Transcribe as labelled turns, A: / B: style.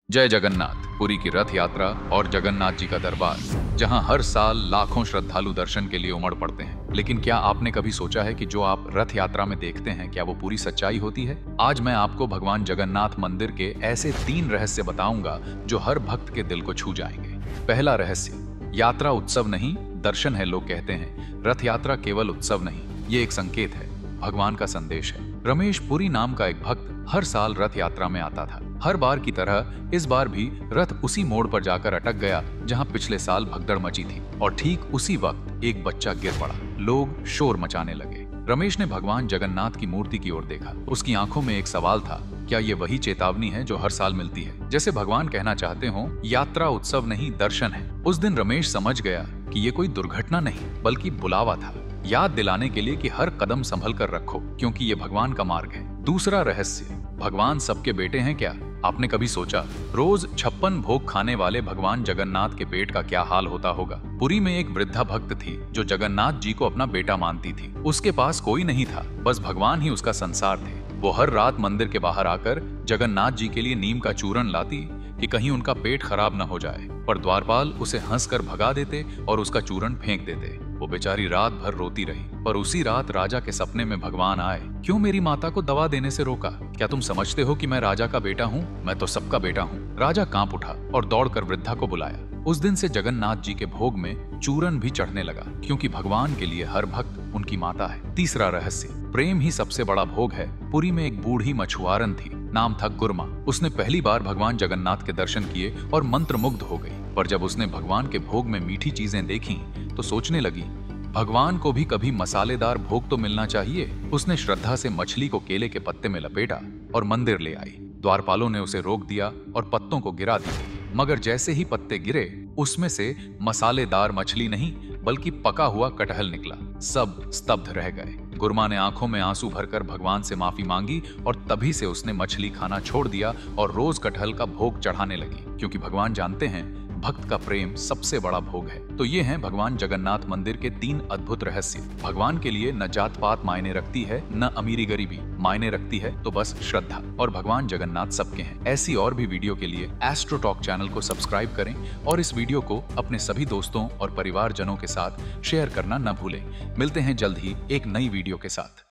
A: जय जगन्नाथ। पुरी की रथ यात्रा और जगन्नाथ जी का दरबार, जहां हर साल लाखों श्रद्धालु दर्शन के लिए उमड़ पड़ते हैं। लेकिन क्या आपने कभी सोचा है कि जो आप रथ यात्रा में देखते हैं, क्या वो पूरी सच्चाई होती है? आज मैं आपको भगवान जगन्नाथ मंदिर के ऐसे 3 रहस्य बताऊंगा जो हर भक्त के दिल को छू जाएंगे। पहला रहस्य, यात्रा उत्सव नहीं, दर्शन है। लोग कहते हैं रथ यात्रा केवल उत्सव नहीं, ये एक संकेत है, भगवान का संदेश है। रमेश पुरी नाम का एक भक्त हर साल रथ यात्रा में आता था। हर बार की तरह इस बार भी रथ उसी मोड़ पर जाकर अटक गया जहां पिछले साल भगदड़ मची थी, और ठीक उसी वक्त एक बच्चा गिर पड़ा। लोग शोर मचाने लगे। रमेश ने भगवान जगन्नाथ की मूर्ति की ओर देखा। उसकी आंखों में एक सवाल था, क्या ये वही चेतावनी है जो हर साल मिलती है? जैसे भगवान कहना चाहते हो, यात्रा उत्सव नहीं, दर्शन है। उस दिन रमेश समझ गया कि ये कोई दुर्घटना नहीं बल्कि बुलावा था, याद दिलाने के लिए कि हर कदम संभल कर रखो, क्योंकि ये भगवान का मार्ग है। दूसरा रहस्य, भगवान सबके बेटे हैं क्या? आपने कभी सोचा रोज 56 भोग खाने वाले भगवान जगन्नाथ के पेट का क्या हाल होता होगा? पुरी में एक वृद्धा भक्त थी जो जगन्नाथ जी को अपना बेटा मानती थी। उसके पास कोई नहीं था, बस भगवान ही उसका संसार थे। वो हर रात मंदिर के बाहर आकर जगन्नाथ जी के लिए नीम का चूर्ण लाती कि कहीं उनका पेट खराब न हो जाए, पर द्वारपाल उसे हंसकर भगा देते और उसका चूर्ण फेंक देते। वो बेचारी रात भर रोती रही, पर उसी रात राजा के सपने में भगवान आए। क्यों मेरी माता को दवा देने से रोका? क्या तुम समझते हो कि मैं राजा का बेटा हूँ? मैं तो सबका बेटा हूँ। राजा कांप उठा और दौड़कर वृद्धा को बुलाया। उस दिन से जगन्नाथ जी के भोग में चूरन भी चढ़ने लगा, क्योंकि भगवान के लिए हर भक्त उनकी माता है। तीसरा रहस्य, प्रेम ही सबसे बड़ा भोग है। पुरी में एक बूढ़ी मछुआरन थी, नाम था गुरमा। उसने पहली बार भगवान जगन्नाथ के दर्शन किए और मंत्रमुग्ध हो गई। पर जब उसने भगवान के भोग में मीठी चीजें देखी तो सोचने लगी, भगवान को भी कभी मसालेदार भोग तो मिलना चाहिए। उसने श्रद्धा से मछली को केले के पत्ते में लपेटा और मंदिर ले आई। द्वारपालों ने उसे रोक दिया और पत्तों को गिरा दिया, मगर जैसे ही पत्ते गिरे, उसमें से मसालेदार मछली नहीं बल्कि पका हुआ कटहल निकला। सब स्तब्ध रह गए। गुरमा ने आंखों में आंसू भरकर भगवान से माफी मांगी और तभी से उसने मछली खाना छोड़ दिया और रोज कटहल का भोग चढ़ाने लगी, क्योंकि भगवान जानते हैं भक्त का प्रेम सबसे बड़ा भोग है। तो ये हैं भगवान जगन्नाथ मंदिर के 3 अद्भुत रहस्य। भगवान के लिए न जात पात मायने रखती है, न अमीरी गरीबी मायने रखती है, तो बस श्रद्धा। और भगवान जगन्नाथ सबके हैं। ऐसी और भी वीडियो के लिए एस्ट्रो टॉक चैनल को सब्सक्राइब करें और इस वीडियो को अपने सभी दोस्तों और परिवारजनों के साथ शेयर करना न भूलें। मिलते हैं जल्द ही एक नई वीडियो के साथ।